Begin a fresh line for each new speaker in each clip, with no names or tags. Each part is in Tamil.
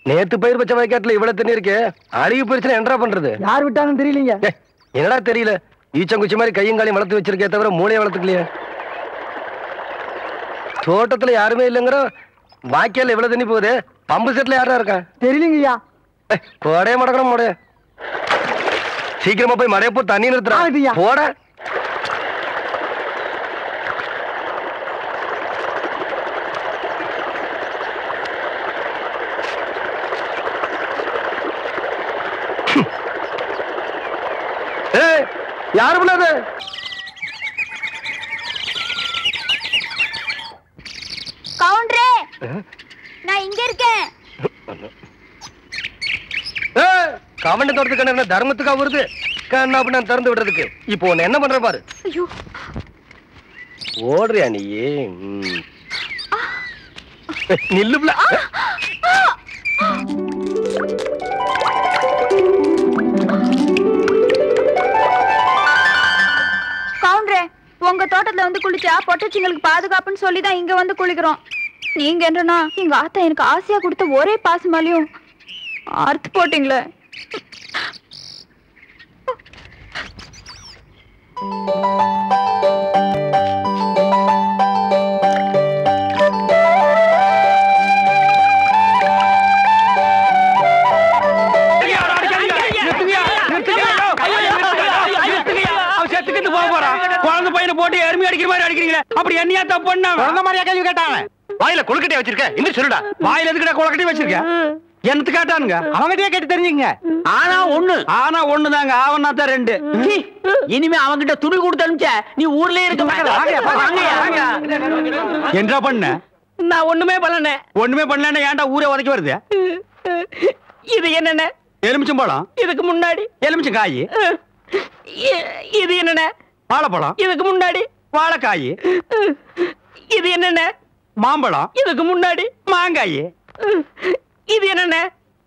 நேத்து பயிர் பச்சை வயக்காட்டுல இவ்வளவு தண்ணி இருக்கு. அழுகி போயிருச்சுன்னா என்னடா பண்றது?
யார் விட்டாங்கன்னு தெரியலீங்க.
என்னடா தெரியல? ஈச்சங்குச்சி மாதிரி கையும் காலையும் வளர்த்து வச்சிருக்கே தவிர மூளையை வளர்த்துக்கலையே. தோட்டத்துல யாருமே இல்லைங்கிற வாய்க்கால எவ்வளவு தண்ணி போகுது? பம்பு செட்ல யாரா இருக்கா?
தெரியலங்கய்யா.
போடே மடக்கணும் போட. சீக்கிரமா போய் மழைய போ தண்ணி நிறுத்துறா போட. யாரு பண்ணாது?
கவுண்டரே, நான் இங்க இருக்கேன்.
கவண்ட தோட்டத்துக்கு என்ன தர்மத்துக்கா வருது? கண்ணா பண்ண திறந்து விடுறதுக்கு. இப்போ உன்னை என்ன பண்ற பாரு. ஓடுறியா நீ? நில்லுப்ல.
கவுண்டரே, உங்க தோட்டத்துல வந்து குளிச்சா பொட்டச்சிங்களுக்கு பாதுகாப்புன்னு சொல்லிதான் இங்க வந்து குளிக்கிறோம். நீங்க என்னன்னா எங்க ஆத்தா எனக்கு ஆசையா கொடுத்த ஒரே பாசமாலையும் அறுத்து போட்டீங்களே.
குழந்தை பையனை போட்டு எருமை அடிக்கிற மாதிரி அடிக்கிறீங்களே, அப்படி என்னையா தப்பு பண்ண? குழந்தை மாதிரியா கேள்வி கேட்டாங்க?
வாயில கொழுக்கட்டையா வச்சிருக்க? இன்னும் சொல்லுடா.
வாயில எதுக்குடா கொழுக்கட்டையை வச்சிருக்க? என்னத்து கேட்டானுங்க? அவங்கிட்டயே கேட்டு தெரிஞ்சுங்க. ஆனா ஒண்ணுதாங்க, ஆவனா தான் ரெண்டு.
இனிமே அவங்கிட்ட துணி கொடுத்து அனுப்பிச்ச நீ ஊர்லயே இருக்க
என்ன பண்ண?
நான் ஒண்ணுமே பண்ணல.
ஒண்ணுமே பண்ணல. ஏன்டா ஊரே உதைக்க வருது?
இது என்னென்ன?
எலுமிச்சம்பழம்.
இதுக்கு முன்னாடி
எலுமிச்சங்காய்.
இது என்னென்ன?
வாழைப்பழம்.
இதுக்கு முன்னாடி
வாழைக்காய்.
இது என்னென்ன?
மாம்பழம்.
இதுக்கு முன்னாடி
மாங்காய்.
இது என்னென்ன?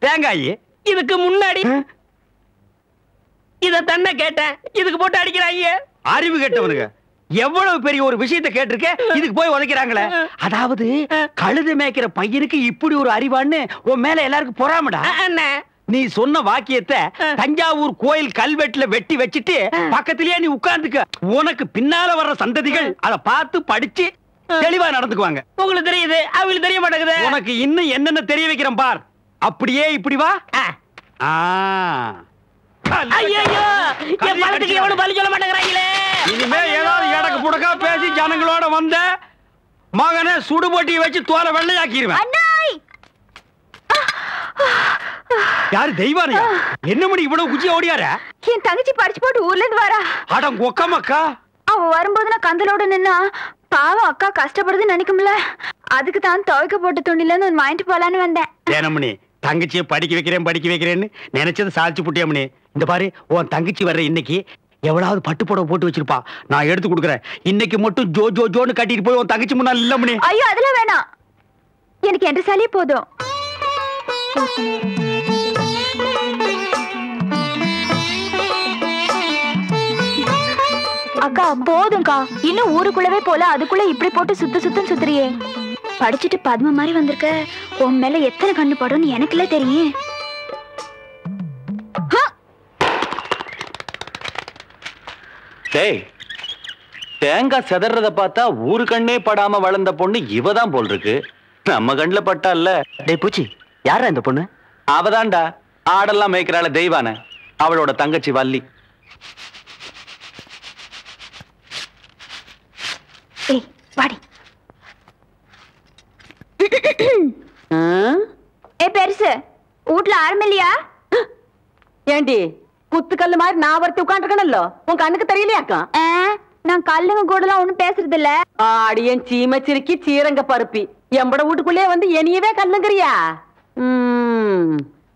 தேங்காய்.
இதுக்கு முன்னாடி இத தன்னை கேட்டேன், இதுக்கு போட்டு அடிக்கிறாங்க.
அறிவு கேட்டவனுங்க எவ்வளவு பெரிய ஒரு விஷயத்தை கேட்டிருக்க, இதுக்கு போய் உதைக்கிறாங்களே. அதாவது கழுது மேய்க்கிற பையனுக்கு இப்படி ஒரு அறிவான்னு உன் மேல எல்லாருக்கும் பொறாமடா. நீ சொன்ன வாக்கியத்தை தஞ்சாவூர் கோயில் கல்வெட்டுல வெட்டி வச்சிட்டு பக்கத்திலேயே நீ உட்கார்ந்துக்க. உனக்கு பின்னால வர்ற சந்ததிகள் அதை பார்த்து படிச்சு தெளிவா நடந்துக்குவாங்க.
உங்களுக்கு தெரியுது, அவங்களுக்கு தெரிய மாட்டேங்குது.
உனக்கு இன்னும் என்னென்ன தெரிய வைக்கிறேன் பார். அப்படியே இப்படி வா.
எவ்வளவு பலி சொல்ல மாட்டேங்கிறாங்களே.
இனிமே ஏதாவது எடக்கு புடக்கா பேசி ஜனங்களோட வந்த மகனை சுடுபொட்டி வச்சு தோலை வெள்ளையாக்கிடுவேன். யாரு தெய்வானியா? என்ன மணி இவ்வளவு குச்சி ஓடியார?
என் தங்கச்சி படிச்சு போட்டு ஊர்ல இருந்து வரா.
அடம் கொக்கமக்கா.
அவ வரும்போது நான் கந்தலோட நின்னா பாவம் அக்கா கஷ்டப்படுதுன்னு நினைக்கும்ல, அதுக்கு தான் துவைக்க போட்ட துணில இருந்து வாங்கிட்டு போலான்னு வந்தேன்.
ஏனமணி தங்கச்சியை படிக்க வைக்கிறேன்னு நினைச்சது சாதிச்சு புட்டியமணி. இந்த பாரு, உன் தங்கச்சி வர்ற இன்னைக்கு எவ்வளவு பட்டு புடவை போட்டு வச்சிருப்பா, நான் எடுத்து கொடுக்குறேன். இன்னைக்கு மட்டும் ஜோ ஜோ ஜோன்னு கட்டிட்டு போய் உன் தங்கச்சி முன்னாள் இல்லமணி.
ஐயோ அதெல்லாம் வேணாம், எனக்கு என்ற சாலியே போதும். அக்கா போதும்க்கா, இன்னும் ஊருக்குள்ளவே போல அதுக்குள்ள இப்படி போட்டு சுத்தம் சுத்துறியே. படிச்சுட்டு பத்ம மாதிரி வந்திருக்க, உன் மேல எத்தனை கண்ணு படும்னு எனக்குல தெரியும்.
தேங்காய் செதறத பார்த்தா ஊரு கண்ணே படாம வளர்ந்த பொண்ணு இவதான் போல் இருக்கு. நம்ம கண்ணுல பட்டால.
டேய் பூச்சி, யாரா இந்த பொண்ணு?
அவதான்டா ஆடெல்லாம் மேய்க்கிறாள தெய்வான, அவளோட தங்கச்சி வள்ளி.
வாடி. பெருசு வீட்டுல ஆரம்பில்லையா?
ஏண்டி குத்துக்கல்லு மாதிரி நான் ஒருத்தி உட்காந்துருக்கணும்ல, உன் கண்ணுக்கு தெரியலையாக்கா?
நான் கல்லுங்க கூட எல்லாம் ஒண்ணும் பேசுறது இல்ல.
ஆடியன் சீமச்சிருக்கி சீரங்க பருப்பி எம்பட வீட்டுக்குள்ளே வந்து என்னையவே கல்லுங்கிறியா?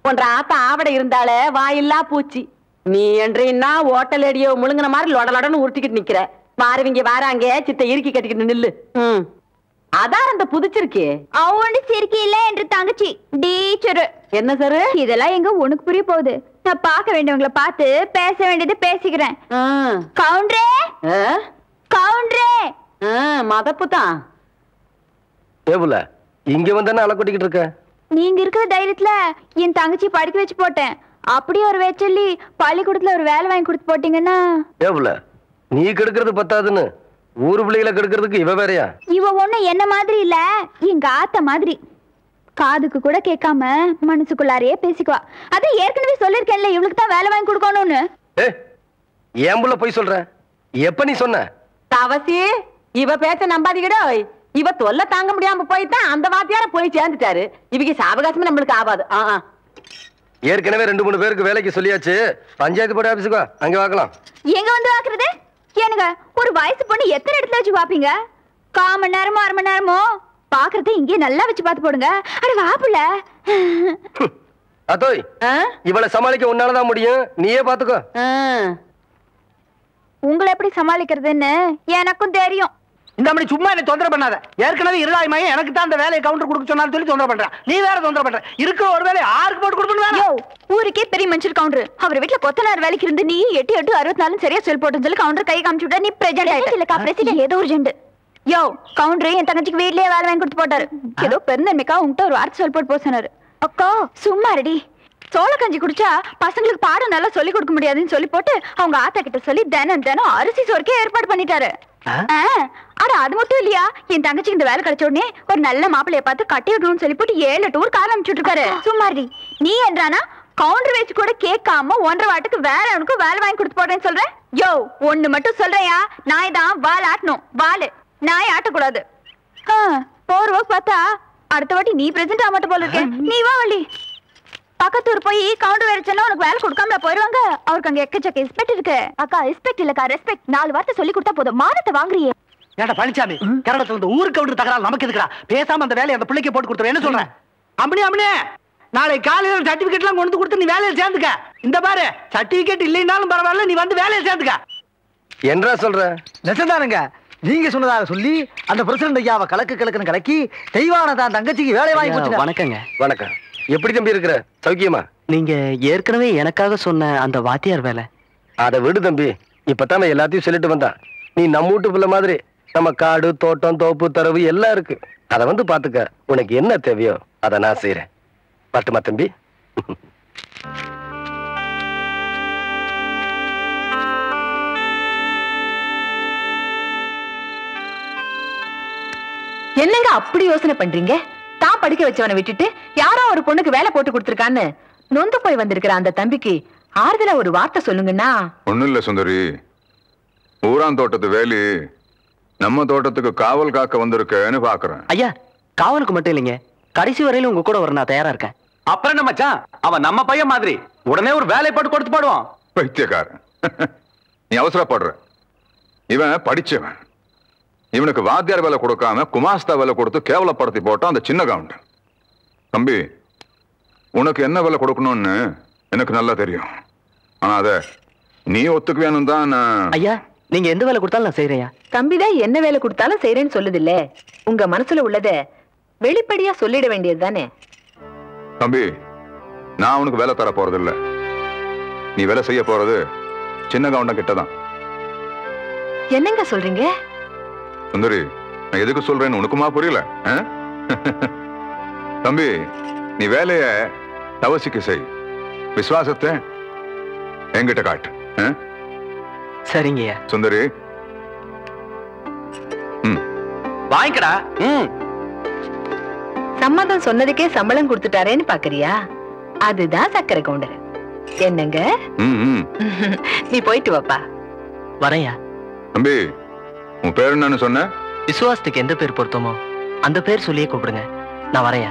ஒன்ற ஆத்த ஆவடை இருந்தாலே வாயில்லா பூச்சி. நீ என்றா ஓட்டல் அடியோ முழுங்கின மாதிரி லொடலொடன்னு உருட்டிக்கிட்டு நிக்கிற. மாறுவீங்க வாராங்க சித்த இறுக்கி கட்டிக்கிட்டு நில்லு. அதான் அந்த புதுச்சிருக்கே
அவனு சிரிக்கி இல்ல என்று தங்கச்சி டீச்சரு.
என்ன சார்
இதெல்லாம் எங்க உனக்கு புரிய போகுது? நான் பார்க்க வேண்டியவங்களை பார்த்து பேச வேண்டியது பேசிக்கிறேன். கவுண்டரே கவுண்டரே.
மதப்பு தான்
ஏபுல இங்க வந்தானே அலை கொட்டிக்கிட்டு இருக்க.
நீங்க இருக்கிற தைரியத்துல என் தங்கச்சி படிக்க வச்சு போட்டேன். அப்படியே ஒரு வேச்சொல்லி பள்ளிக்கூடத்துல ஒரு வேலை வாங்கி கொடுத்து போட்டீங்கன்னா.
ஏவுல நீ கெடுக்கிறது பத்தாதுன்னு ஊரு பிள்ளைகளை கெடுக்கிறதுக்கு இவ வேறையா?
இவ ஒண்ணு என்ன மாதிரி இல்ல, எங்க ஆத்த மாதிரி. காதுக்கு கூட கேட்காம மனசுக்குள்ளாரையே பேசிக்குவா. அதை ஏற்கனவே சொல்லிருக்கேன்ல, இவளுக்கு தான் வேலை வாங்கி கொடுக்கணும்னு.
ஏன் புள்ள போய் சொல்ற? எப்ப நீ சொன்ன?
தவசி இவ பேச்ச நம்பாதீங்கடோ. இவ தொல்லை தாங்க முடியாம போய்தான் அந்த வாத்தியார போய் சேர்ந்துட்டாரு. இவங்க சாவகாசமே நம்மளுக்கு ஆகாது.
ஏற்கனவே 2-3 பேருக்கு வேலைக்கு சொல்லியாச்சு. பஞ்சாயத்து போர்டு ஆபீஸுக்கு அங்க வாக்கலாம்.
எங்க வந்து வாக்குறது? ஏனுங்க, ஒரு வயசு பொண்ணு எத்தனை இடத்துல வச்சு பாப்பீங்க? 1/4 மணி நேரமோ 1/2 மணி நேரமோ பாக்குறத இங்கே நல்லா வச்சு பார்த்து போடுங்க. அட வாப்புல
அதோய், இவளை சமாளிக்க உன்னாலதான் முடியும். நீயே பாத்துக்கோ.
உங்களை எப்படி சமாளிக்கிறதுன்னு எனக்கும் தெரியும்.
இந்த மாதிரி சும்மா என்ன தொந்தரவு பண்ணாத. ஏற்கனவே இருளாய்மையே எனக்கு தான் அந்த வேலையை கவுண்டர் கொடுக்க சொன்னாலும் சொல்லி தொந்தரவு பண்றேன். நீ வேற தொந்தரவு பண்ற. இருக்கிற ஒரு வேலையை ஆருக்கு போட்டு கொடுக்கணும்?
ஊருக்கே பெரிய மனுஷர் கவுண்டர். அவர் வீட்டுல கொத்தனார் வேலைக்கு இருந்து நீ 8 64 சரியா சொல் போட்டுன்னு சொல்லி கவுண்டர் கை காமிச்சு விட்டா. நீ பிரசிடென்ட் ஏதோ ஒரு ஜெண்டு. யோ கவுண்டர் என் தங்கச்சிக்கு வீட்லயே வேலை வாங்கி கொடுத்து போட்டாரு. ஏதோ பெருந்தன்மைக்கா உங்ககிட்ட ஒரு வார்த்தை சொல் போட்டு போக சொன்னாரு. அக்கா சும்மா ரெடி. சோள கஞ்சி குடிச்சா பசங்களுக்கு பாடம் நல்லா சொல்லி கொடுக்க முடியாதுன்னு சொல்லி போட்டு அவங்க ஆத்தா கிட்ட சொல்லி தினம் அரிசி சோறுக்கே ஏற்பாடு பண்ணிட்டாரு. அட அது மட்டும் இல்லையா, என் தங்கச்சிக்கு இந்த வேலை கிடைச்ச உடனே ஒரு நல்ல மாப்பிள்ளைய பார்த்து கட்டி விடணும்னு சொல்லி போட்டு 7 டூர் கார் அனுப்பிச்சுட்டு இருக்காரு. சும்மாடி நீ என்றானா கவுண்டர் வச்சு கூட கேட்காம 1.5 வாட்டுக்கு வேற அவனுக்கு வேலை வாங்கி கொடுத்து போடுறேன்னு சொல்றேன். யோ ஒண்ணு மட்டும் சொல்றையா, நாய் தான் வால் ஆட்டணும். வாலு நாய் ஆட்டக்கூடாது. போற பார்த்தா அடுத்த வாட்டி நீ பிரசன்ட் ஆக மாட்ட போல இருக்க. நீ வா வள்ளி. பக்கத்தூர் போய் கவுண்டர் வேலைச்சா உனக்கு வேலை கொடுக்காம போயிருவாங்க. அவருக்கு அங்க எக்கச்சக்க ரெஸ்பெக்ட் இருக்கு. அக்கா ரெஸ்பெக்ட் இல்லக்கா ரெஸ்பெக்ட். 4 வார்த்தை சொல்லி கொடுத்தா போதும். மானத்தை வாங்குறியே.
ஏடா பழனிசாமி, கரடத்துல இருந்து ஊருக்கு கவுண்டர் தகராறு நமக்கு எதுக்குடா? பேசாம அந்த வேலையை அந்த பிள்ளைக்கு போட்டு கொடுத்துரு. என்ன சொல்றேன்? அம்மனே நாளை காலையில சர்டிபிகேட் எல்லாம் கொண்டு கொடுத்து நீ வேலையை சேர்ந்துக்க. இந்த பாரு, சர்டிபிகேட் இல்லைன்னாலும் பரவாயில்ல, நீ வந்து வேலையை சேர்ந்துக்க.
என்றா சொல்ற?
நெசந்தானுங்க. நீங்க சொன்னதாக சொல்லி அந்த பிரசிடண்ட் ஐயாவை கலக்குன்னு கலக்கி தெய்வானதான் தங்கச்சிக்கு வேலை வாங்கி போச்சுங்க.
வணக்கங்க.
வணக்கம். எப்படி தம்பி இருக்கிற? சௌக்கியமா?
நீங்க ஏற்கனவே எனக்காக சொன்ன அந்த வாத்தியார் வேலை
அதை விடு தம்பி. இப்பதான் எல்லாத்தையும் சொல்லிட்டு வந்தான். நீ நம்ம வீட்டு பிள்ளை மாதிரி. நம்ம காடு தோட்டம் தோப்பு தரவு எல்லாம் இருக்கு. அதை வந்து பாத்துக்க. உனக்கு என்ன தேவையோ அதை நான் செய்யறேன். பட்டுமா தம்பி?
என்னங்க அப்படி யோசனை பண்றீங்க? தான் படிக்க வச்சவனை விட்டுட்டு யாரோ ஒரு பொண்ணுக்கு வேலை போட்டு கொடுத்துருக்கான்னு நொந்து போய் வந்திருக்கிற அந்த தம்பிக்கு ஆறுதலா ஒரு வார்த்தை சொல்லுங்கன்னா.
ஒண்ணும் இல்ல சுந்தரி, ஊரான் தோட்டத்து வேலி நம்ம தோட்டத்துக்கு காவல் காக்க வந்திருக்கேன்னு பாக்குறேன்.
ஐயா, காவலுக்கு மட்டும் இல்லைங்க, கடைசி வரையிலும் உங்க கூட வர நான் தயாரா இருக்கேன்.
அப்புறம் என்ன மச்சான், அவன் நம்ம பையன் மாதிரி உடனே ஒரு வேலை போட்டு கொடுத்து போடுவான்.
பைத்தியக்காரன். நீ அவசரப்படுற. இவன் படிச்சவன். இவனுக்கு வாத்தியார் வேலை கொடுக்காம குமாஸ்தா வேலை கொடுத்து கேவலப்படுத்தி போட்டான் அந்த சின்ன கவுண்டர். தம்பி, உனக்கு என்ன வேலை கொடுக்கணும்னு எனக்கு நல்லா தெரியும். ஆனா அத நீ ஒத்துக்குவேன்னு தான்.
ஐயா, நீங்க எந்த வேலை கொடுத்தாலும் நான் செய்யறேன்.
தம்பிதான் என்ன வேலை கொடுத்தாலும் செய்யறேன்னு சொல்லுது இல்ல. உங்க மனசுல உள்ளத வெளிப்படையா சொல்லிட வேண்டியது தானே.
தம்பி, நான் உனக்கு வேலை தர போறது இல்ல. நீ வேலை செய்ய போறது சின்ன கவுண்டன் கிட்டதான்.
என்னங்க சொல்றீங்க?
சுந்தரி, நான் எதுக்கு சொல்றேன்னு உனக்குமா புரியல? தம்பி, நீ வேலைய தவசிக்கு செய். விசுவாசத்தை என்கிட்ட காட்டு.
சரிங்க
சுந்தரி.
வாங்கிக்கடா.
சம்மதம் சொன்னதுக்கே சம்பளம் கொடுத்துட்டாரேன்னு பாக்குறியா? அதுதான் சக்கரை கவுண்டர். என்னங்க? நீ போயிட்டு வாப்பா.
வரையா.
தம்பி, உன் பேர் என்னன்னு சொன்ன?
விசுவாசத்துக்கு எந்த பேர் பொருத்தமோ அந்த பேர் சொல்லியே கூப்பிடுங்க. நான் வரையா.